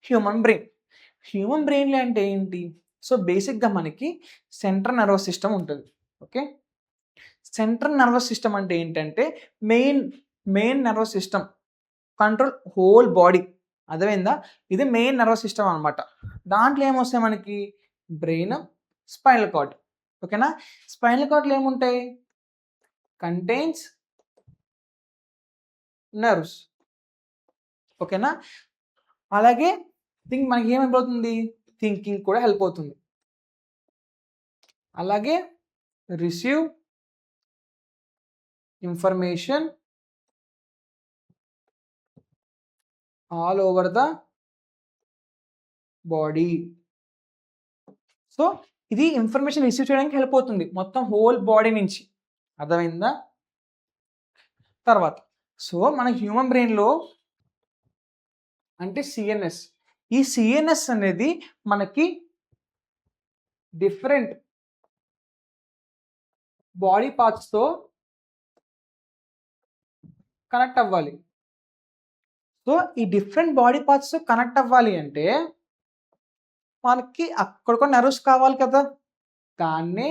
Human brain. Human బ్రెయిన్‌లో అంటే ఏంటి? సో, బేసిక్‌గా మనకి సెంట్రల్ నర్వస్ సిస్టమ్ ఉంటది. ఓకే. సెంట్రల్ నర్వస్ సిస్టమ్ అంటే ఏంటంటే main, main nervous system control whole body. అర్థమైందా? ఇది మెయిన్ నర్వస్ సిస్టమ్ అనమాట. దాంట్లో ఏమొస్తాయి మనకి బ్రెయిన్, స్పైనల్ కార్డ్. ఓకేనా? స్పైనల్ కార్డ్‌లో ఏముంటాయి? Contains nerves. ఓకేనా? అలాగే మనకి ఏమైపోతుంది? థింకింగ్ కూడా హెల్ప్ అవుతుంది. అలాగే receive information all over the body. So, ఇది ఇన్ఫర్మేషన్ రిసీవ్ చేయడానికి హెల్ప్ అవుతుంది. మొత్తం హోల్ బాడీ నుంచి. అర్థమైందా? తర్వాత మన హ్యూమన్ బ్రెయిన్‌లో అంటే సిఎన్ఎస్. ఈ సిఎన్ఎస్ అనేది మనకి డిఫరెంట్ బాడీ పార్ట్స్‌తో కనెక్ట్ అవ్వాలి. సో, ఈ డిఫరెంట్ బాడీ పార్ట్స్‌తో కనెక్ట్ అవ్వాలి అంటే మనకి అక్కడ కూడా నర్వ్స్ కావాలి కదా! దాన్నే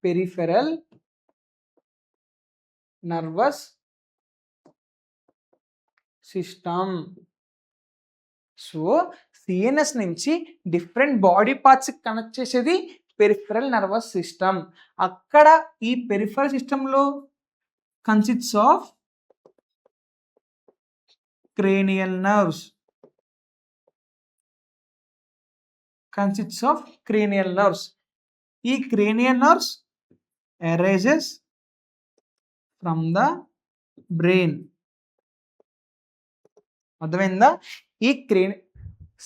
peripheral nervous system. So, CNS నుంచి డిఫరెంట్ బాడీ పార్ట్స్‌కి కనెక్ట్ చేసేది పెరిఫెరల్ నర్వస్ సిస్టమ్. అక్కడ ఈ పెరిఫెరల్ సిస్టమ్‌లో కన్సిస్ట్స్ ఆఫ్ క్రేనియల్ నర్వ్స్. ఈ cranial nerves arises from the brain. అర్థమైందా? ఈ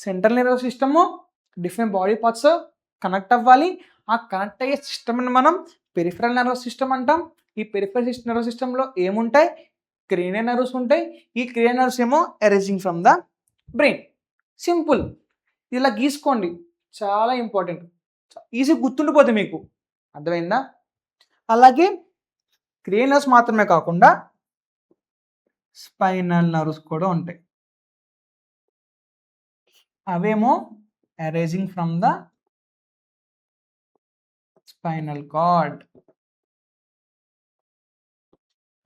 central nervous system different body parts connect అవ్వాలి. ఆ కనెక్ట్ అయ్యే సిస్టమ్ని మనం పెరిఫెరల్ నర్వస్ సిస్టమ్ అంటాం. ఈ పెరిఫెరల్ నర్వస్ సిస్టంలో ఏముంటాయి? క్రేనియల్ నర్వ్స్ ఉంటాయి. ఈ క్రేనియల్ నర్వ్స్ ఏమో arising from the brain. Simple. ఇలా గీసుకోండి, చాలా ఇంపార్టెంట్. ఈజీ గుర్తుండిపోతుంది మీకు. అర్థమైందా? అలాగే క్రేనియల్ నర్వ్స్ మాత్రమే కాకుండా స్పైనల్ నర్వ్స్ కూడా ఉంటాయి. అవేమో arising from the spinal cord.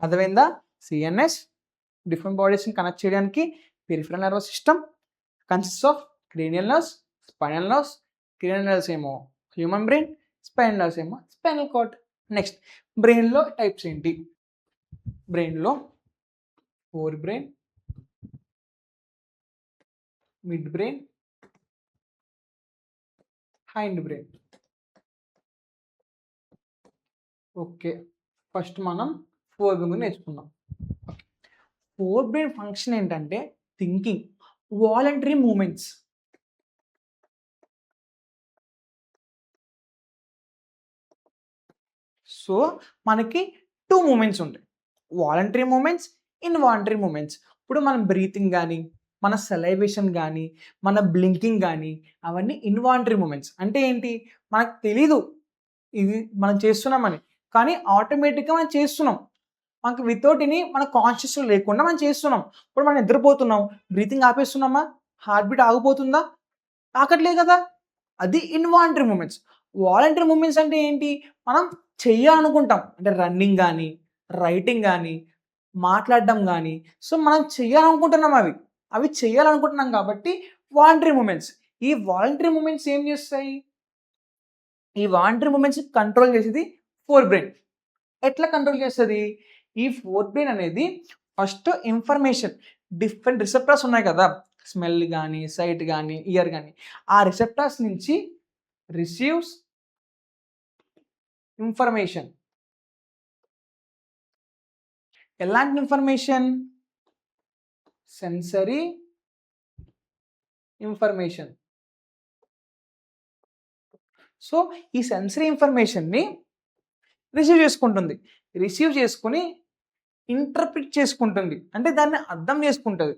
అర్థమైందా? సిఎన్ఎస్ డిఫరెంట్ బాడీస్ని కనెక్ట్ చేయడానికి peripheral nervous system consists of cranial nerves, spinal nerves. Cranial nerves ఏమో హ్యూమన్ బ్రెయిన్, స్పైనల్ నర్వ్స్ ఏమో స్పైనల్ కార్డ్. నెక్స్ట్ బ్రెయిన్లో టైప్స్ ఏంటి? బ్రెయిన్లో four brain, mid brain, hind brain. Okay, first మనం four brain నేర్చుకుందాం. Four brain function ఏంటంటే thinking, voluntary movements. So మనకి two moments ఉంటాయి, వాలంటరీ మూమెంట్స్, ఇన్వాలంటరీ మూమెంట్స్. ఇప్పుడు మనం బ్రీతింగ్ కానీ, మన సెలైవేషన్ కానీ, మన బ్లింకింగ్ కానీ, అవన్నీ ఇన్వాలంటరీ మూమెంట్స్. అంటే ఏంటి? మనకు తెలీదు ఇది మనం చేస్తున్నామని, కానీ ఆటోమేటిక్గా మనం చేస్తున్నాం. మనకు వితౌట్ ఎనీ మన కాన్షియస్ లేకుండా మనం చేస్తున్నాం. ఇప్పుడు మనం నిద్రపోతున్నాం, బ్రీతింగ్ ఆపేస్తున్నామా? హార్ట్ బీట్ ఆగిపోతుందా? ఆగట్లేదు కదా! అది ఇన్వాలంటరీ మూమెంట్స్. వాలంటరీ మూమెంట్స్ అంటే ఏంటి? మనం చెయ్యాలనుకుంటాం. అంటే రన్నింగ్ కానీ, రైటింగ్ కానీ, మాట్లాడడం కానీ. సో మనం చెయ్యాలనుకుంటున్నాం అవి. అవి చెయ్యాలనుకుంటున్నాం కాబట్టి వాలంటరీ మూమెంట్స్. ఈ వాలంటరీ మూమెంట్స్ ఏం చేస్తాయి? ఈ వాలంటరీ మూమెంట్స్ కంట్రోల్ చేసేది ఫోర్ బ్రెయిన్. ఎట్లా కంట్రోల్ చేస్తుంది? ఈ ఫోర్ బ్రెయిన్ అనేది ఫస్ట్ ఇన్ఫర్మేషన్, డిఫరెంట్ రిసెప్టార్స్ ఉన్నాయి కదా, స్మెల్ కానీ, సైట్ కానీ, ఇయర్ కానీ, ఆ రిసెప్టార్స్ నుంచి రిసీవ్స్ ఇన్ఫర్మేషన్. ఎలాంటి ఇన్ఫర్మేషన్? Sensory information. సో ఈ సెన్సరీ ఇన్ఫర్మేషన్ని రిసీవ్ చేసుకుంటుంది. రిసీవ్ చేసుకుని ఇంటర్ప్రిట్ చేసుకుంటుంది, అంటే దాన్ని అర్థం చేసుకుంటుంది.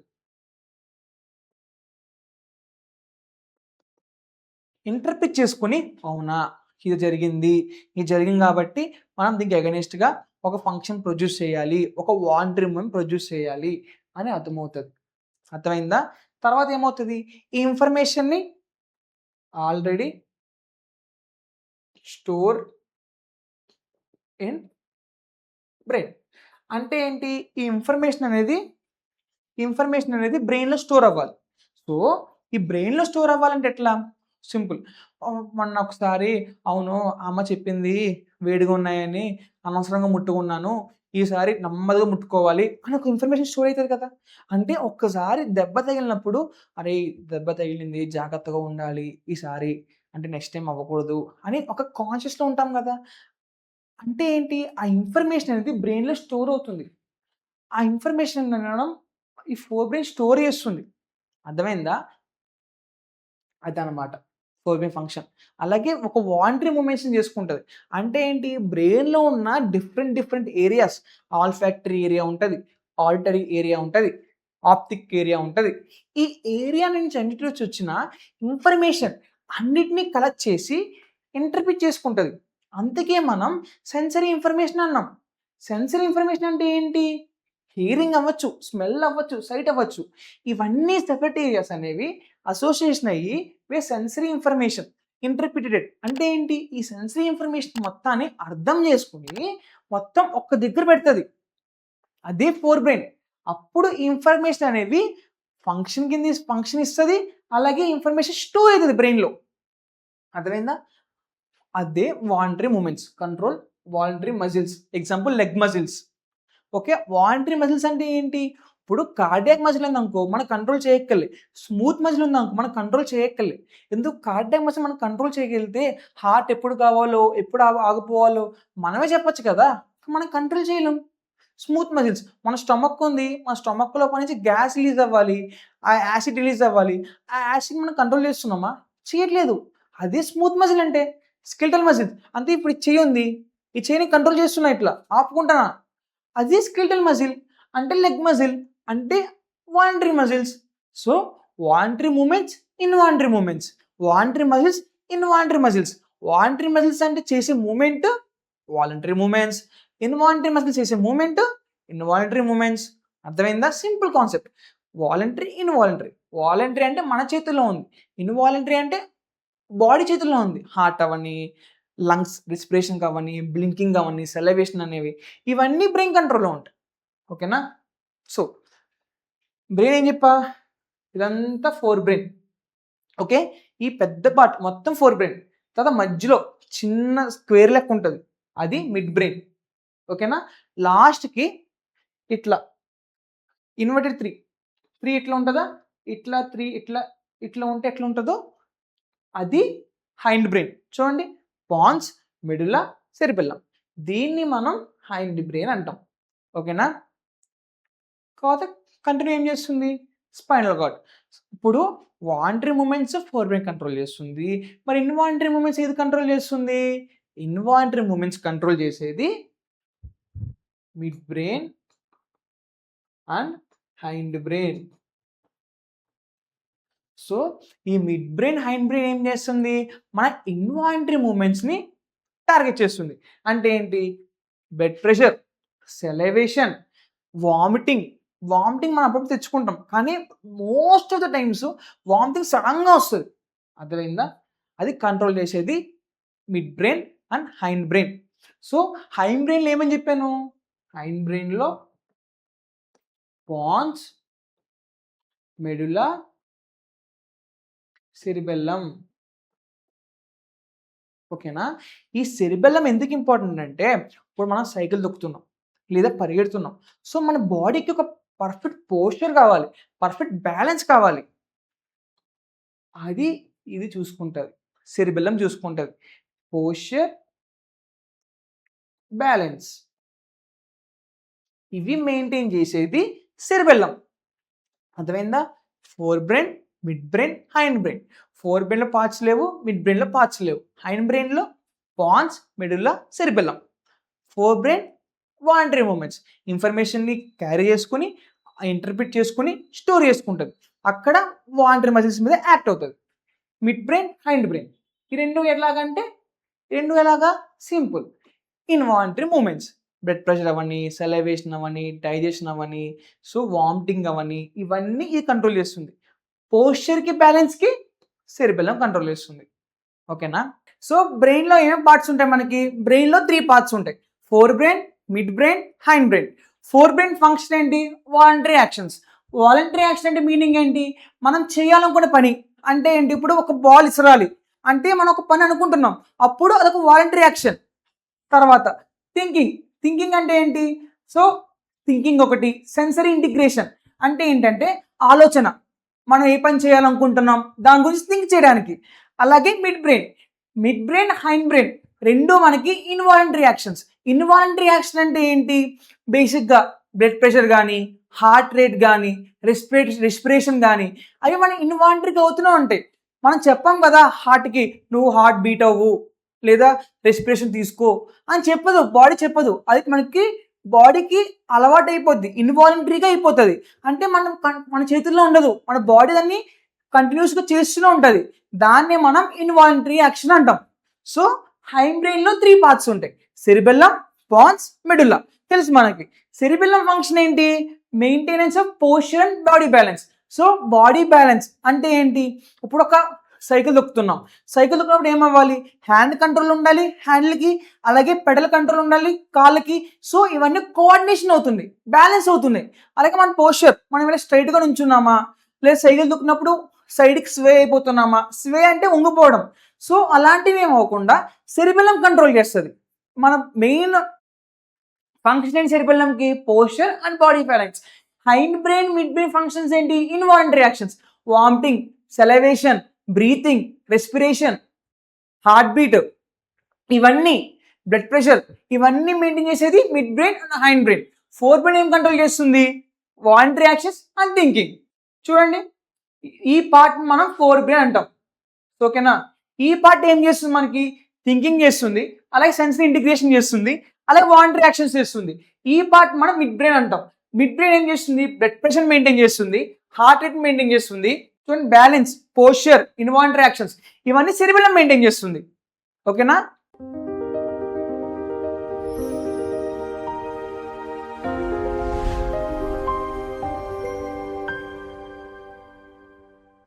ఇంటర్ప్రిట్ చేసుకుని అవునా ఇది జరిగింది, ఇది జరిగింది కాబట్టి మనం దీనికి అగెనిస్ట్గా ఒక ఫంక్షన్ ప్రొడ్యూస్ చేయాలి, ఒక వాలంటరీ మూమెంట్ ప్రొడ్యూస్ చేయాలి అని అర్థమవుతుంది. అర్థమైందా? తర్వాత ఏమవుతది? ఈ ఇన్ఫర్మేషన్‌ని ఆల్రెడీ స్టోర్ ఇన్ బ్రెయిన్. అంటే ఏంటి? ఈ ఇన్ఫర్మేషన్ అనేది బ్రెయిన్‌లో స్టోర్ అవ్వాలి. సో, ఈ బ్రెయిన్‌లో స్టోర్ అవ్వాలంటే ఎట్లా? సింపుల్. మొన్న ఒకసారి అవును అమ్మ చెప్పింది వేడిగా ఉన్నాయని అనవసరంగా ముట్టుకున్నాను. ఈసారి నెమ్మదిగా ముట్టుకోవాలి అని ఒక ఇన్ఫర్మేషన్ స్టోర్ అయితది కదా! అంటే ఒక్కసారి దెబ్బ తగిలినప్పుడు అరేయ్! దెబ్బ తగిలింది జాగ్రత్తగా ఉండాలి ఈసారి. అంటే నెక్స్ట్ టైమ్ అవ్వకూడదు అని ఒక కాన్షియస్‌లో ఉంటాం గదా! అంటే ఏంటి? ఆ ఇన్ఫర్మేషన్ అనేది బ్రెయిన్‌లో స్టోర్ అవుతుంది. ఆ ఇన్ఫర్మేషన్ అనడం ఈ ఫోర్ బ్రెయిన్ స్టోర్ చేస్తుంది. అర్థమైందా? అదనమాట. Four brain function. అలాగే ఒక వాలంటరీ మూవ్‌మెంట్స్‌ని చేసుకుంటది. అంటే ఏంటి? బ్రెయిన్‌లో ఉన్న డిఫరెంట్ ఏరియాస్ ఆల్ఫాక్టరీ ఏరియా ఉంటది. ఆడిటరీ ఏరియా ఉంటది. ఆప్టిక్ ఏరియా ఉంటది. ఈ ఏరియా నుంచి అన్నిటి నుంచి వచ్చిన ఇన్ఫర్మేషన్ అన్నిటిని కలెక్ట్ చేసి ఇంటర్ప్రిట్ చేసుకుంటది. అందుకే మనం సెన్సరీ ఇన్ఫర్మేషన్ అన్నాం. సెన్సరీ ఇన్ఫర్మేషన్ అంటే ఏంటి? హియరింగ్ అవ్వచ్చు, స్మెల్ అవ్వచ్చు, సైట్ అవ్వచ్చు. ఇవన్నీ సెపరేట్ ఏరియాస్ అనేవి అసోసియేషన్ అయ్యి సెన్సరీ ఇన్ఫర్మేషన్ ఇంటర్ప్రిటెడ్ అంటే ఏంటి? ఈ సెన్సరీ ఇన్ఫర్మేషన్ మొత్తాన్ని అర్థం చేసుకొని మొత్తం ఒక్క దగ్గర పెడతది. అదే ఫోర్ బ్రెయిన్. అప్పుడు ఈ ఇన్ఫర్మేషన్ అనేవి ఫంక్షన్ ఇస్తది. అలాగే ఇన్ఫర్మేషన్ స్టోర్ అయితది బ్రెయిన్‌లో. అర్థమైందా? అదే voluntary movements. Control voluntary muscles. Example leg muscles. Okay. Voluntary muscles అంటే ఏంటి? ఇప్పుడు కార్డియాక్ మజిల్ ఉందనుకో మనం కంట్రోల్ చేయక్కర్లే. స్మూత్ మజిల్ ఉందనుకో మనం కంట్రోల్ చేయక్కర్లే. ఎందుకు కార్డియాక్ మజిల్ మనం కంట్రోల్ చేయగలిగితే హార్ట్ ఎప్పుడు కావాలో, ఎప్పుడు ఆగిపోవాలో మనమే చెప్పొచ్చు కదా! మనం కంట్రోల్ చేయలేం. స్మూత్ మజిల్స్ మన స్టమక్ ఉంది. మన స్టమక్ లోపల నుంచి గ్యాస్ రిలీజ్ అవ్వాలి. ఆ యాసిడ్ రిలీజ్ అవ్వాలి. ఆ యాసిడ్ మనం కంట్రోల్ చేస్తున్నామా? చేయట్లేదు. అదే స్మూత్ మజిల్ అంటే స్కెలిటల్ మజిల్. అంటే ఇప్పుడు ఈ చెయ్యి ఉంది. ఈ చెయ్యిని కంట్రోల్ చేస్తున్నా ఇట్లా ఆపుకుంటానా? అది స్కెలిటల్ మజిల్. అంటే లెగ్ మజిల్. అంటే voluntary muscles. So, voluntary movements, involuntary movements. Voluntary muscles, involuntary muscles. Voluntary muscles అంటే చేసే movement voluntary movements. Involuntary muscles చేసే మూవ్‌మెంట్ ఇన్వాలంటరీ మూవ్‌మెంట్స్. అర్థమైందా? Simple concept. Voluntary, involuntary. Voluntary అంటే మన చేతుల్లో ఉంది. ఇన్వాలంటరీ అంటే బాడీ చేతుల్లో ఉంది. హార్ట్ అవ్వని, లంగ్స్ రెస్పిరేషన్ అవ్వని, బ్లింకింగ్ అవ్వని, సలైవేషన్ అనేవి ఇవన్నీ బ్రెయిన్ కంట్రోల్‌లో ఉంటాయి. ఓకేనా? సో, బ్రెయిన్ ఏం చెప్పా? ఇదంతా ఫోర్ బ్రెయిన్. ఓకే. ఈ పెద్ద పార్ట్ మొత్తం ఫోర్ బ్రెయిన్. తర్వాత మధ్యలో చిన్న స్క్వేర్ లెక్క ఉంటది. అది మిడ్ బ్రెయిన్. ఓకేనా? లాస్ట్‌కి ఇట్లా ఇన్వర్టెడ్ 3 ఇట్లా ఉంటదా? ఇట్లా 3 ఇట్లా ఉంటే ఎట్లా ఉంటదో అది హైండ్ బ్రెయిన్. చూడండి. Pons, medulla, cerebellum. దీన్ని మనం హైండ్ బ్రెయిన్ అంటాం. ఓకేనా? తర్వాత కంటిన్యూ ఏం చేస్తుంది? Spinal cord. ఇప్పుడు voluntary movements fore brain control చేస్తుంది. మరి ఇన్వాలంటరీ మూవ్‌మెంట్స్ ఏది కంట్రోల్ చేస్తుంది? ఇన్వాలంటరీ మూవ్‌మెంట్స్ కంట్రోల్ చేసేది mid brain and hind brain. So, ఈ మిడ్ బ్రెయిన్, హైండ్ బ్రెయిన్ ఏం చేస్తుంది? మన ఇన్వాలంటరీ మూవ్‌మెంట్స్‌ని టార్గెట్ చేస్తుంది. అంటే ఏంటి? Blood pressure, salivation, vomiting. Vomiting మనం అప్పుడప్పుడు తెచ్చుకుంటాం. కానీ most of the times vomiting సడెన్‌గా వస్తది. అర్థమైందా? అది కంట్రోల్ చేసేది mid brain and hind brain. So, hind బ్రెయిన్‌లో ఏమని చెప్పాను? హైండ్ బ్రెయిన్‌లో పాన్స్, మెడుల్లా, సెరిబెల్లమ్. ఓకేనా? ఈ సెరిబెల్లమ్ ఎందుకు ఇంపార్టెంట్ అంటే, ఇప్పుడు మనం సైకిల్ తొక్కుతున్నాం, లేదా పరిగెడుతున్నాం. సో, మన బాడీకి ఒక పర్ఫెక్ట్ పోస్చర్ కావాలి. పర్ఫెక్ట్ బ్యాలెన్స్ కావాలి. అది ఇది చూసుకుంటది. సెరిబెల్లమ్ చూసుకుంటది. పోస్చర్, బ్యాలెన్స్ ఇవి మెయింటైన్ చేసేది సెరిబెల్లమ్. అర్థమైందా? Fore brain, mid brain, hind brain. Fore బ్రెయిన్‌లో పార్ట్స్ లేవు. మిడ్ బ్రెయిన్‌లో పార్ట్స్ లేవు. హైండ్ బ్రెయిన్‌లో pons, medulla, cerebellum. Fore brain voluntary movements. ఇన్ఫర్మేషన్‌ని క్యారీ చేసుకొని, ఇంటర్ప్రిట్ చేసుకొని, స్టోర్ చేసుకుంటది. అక్కడ వాలంటరీ మజిల్స్ మీద యాక్ట్ అవుతది. Mid brain, hind brain. ఈ 2 ఎలాగంటే 2 ఎలాగా? Simple. Involuntary movements. Blood pressure అవ్వని, సలైవేషన్ అవ్వని, డైజెషన్ అవ్వని, సో వామిటింగ్ అవ్వని ఇవన్నీ ఇది కంట్రోల్ చేస్తుంది. పోస్చర్కి బ్యాలెన్స్కి సెరిబెల్లం కంట్రోల్ చేస్తుంది. ఓకేనా? సో బ్రెయిన్లో ఏమేమి పార్ట్స్ ఉంటాయి మనకి? బ్రెయిన్లో 3 పార్ట్స్ ఉంటాయి. Fore brain, mid brain, hind brain. Fore brain function ఏంటి? Voluntary actions. వాలంటరీ యాక్షన్ అంటే మీనింగ్ ఏంటి? మనం చేయాలనుకునే పని అంటే ఏంటి? ఇప్పుడు ఒక బాల్ ఇసరాలి అంటే మనం ఒక పని అనుకుంటున్నాం, అప్పుడు అదొక వాలంటరీ యాక్షన్. తర్వాత థింకింగ్. థింకింగ్ అంటే ఏంటి? సో థింకింగ్ ఒకటి. సెన్సరీ ఇంటిగ్రేషన్ అంటే ఏంటంటే ఆలోచన, మనం ఏ పని చేయాలనుకుంటున్నాం దాని గురించి థింక్ చేయడానికి. అలాగే mid brain. Mid brain, hind brain రెండు మనకి ఇన్వాలంటరీ యాక్షన్స్. ఇన్వాలంటరీ యాక్షన్ అంటే ఏంటి? బేసిక్గా బ్లడ్ ప్రెషర్ కానీ, హార్ట్ రేట్ కానీ, రెస్పిరేషన్ కానీ అవి మన ఇన్వాలంటరీగా అవుతూనే ఉంటాయి. మనం చెప్పాం కదా హార్ట్కి నువ్వు హార్ట్ బీట్ అవ్వు లేదా రెస్పిరేషన్ తీసుకో అని చెప్పదు, బాడీ చెప్పదు. అది మనకి బాడీకి అలవాటు అయిపోద్ది, ఇన్వాలంటరీగా అయిపోతుంది. అంటే మన చేతుల్లో ఉండదు, మన బాడీ దాన్ని కంటిన్యూస్గా చేస్తూనే ఉంటుంది. దాన్నే మనం ఇన్వాలంటరీ యాక్షన్ అంటాం. సో హైండ్ బ్రెయిన్లో 3 పార్ట్స్ ఉంటాయి. Cerebellum, pons, medulla. తెలుసు మనకి. సెరిబెల్లం ఫంక్షన్ ఏంటి? Maintenance of posture and body balance. So body balance అంటే ఏంటి? ఇప్పుడు ఒక సైకిల్ తొక్కుతున్నాం. సైకిల్ తొక్కినప్పుడు ఏమవ్వాలి? హ్యాండ్ కంట్రోల్ ఉండాలి హ్యాండిల్కి, అలాగే పెడల్ కంట్రోల్ ఉండాలి కాళ్ళకి. సో ఇవన్నీ కోఆర్డినేషన్ అవుతుంది, బ్యాలెన్స్ అవుతుంది. అలాగే మన పోస్చర్, మనం ఇలా స్ట్రైట్గా నుంచున్నామా, లేదా సైకిల్ తొక్కినప్పుడు సైడ్కి స్వే అయిపోతున్నామా? స్వే అంటే వంగిపోవడం. సో అలాంటివి ఏమవ్వకుండా సెరిబెల్లం కంట్రోల్ చేస్తుంది. మన మెయిన్ ఫంక్షన్ ఏంటి సెరిబెల్లంకి? Posture and body balance. Hind brain, mid brain functions ఏంటి? Involuntary actions. Vomiting, salivation, breathing, respiration, heart beat, ఇవన్నీ బ్లడ్ ప్రెషర్, ఇవన్నీ మెయింటైన్ చేసేది mid brain and hind brain. Fore brain ఏం control చేస్తుంది? Voluntary actions and thinking. చూడండి, ఈ part మనం four brain అంటాం. ఓకేనా? ఈ పార్ట్ ఏం చేస్తుంది? మనకి థింకింగ్ చేస్తుంది, అలాగే సెన్సరీ ఇంటిగ్రేషన్ చేస్తుంది, అలాగే వాలంటరీ యాక్షన్స్ చేస్తుంది. ఈ పార్ట్ మనం మిడ్ బ్రెయిన్ అంటాం. మిడ్ బ్రెయిన్ ఏం చేస్తుంది? బ్లడ్ ప్రెషర్ మెయింటైన్ చేస్తుంది, హార్ట్ రేట్ మెయింటైన్ చేస్తుంది, చూడండి బ్యాలెన్స్, పోస్చర్, ఇన్వాలంటరీ యాక్షన్స్ ఇవన్నీ సెరిబెల్లం మెయింటైన్ చేస్తుంది. ఓకేనా?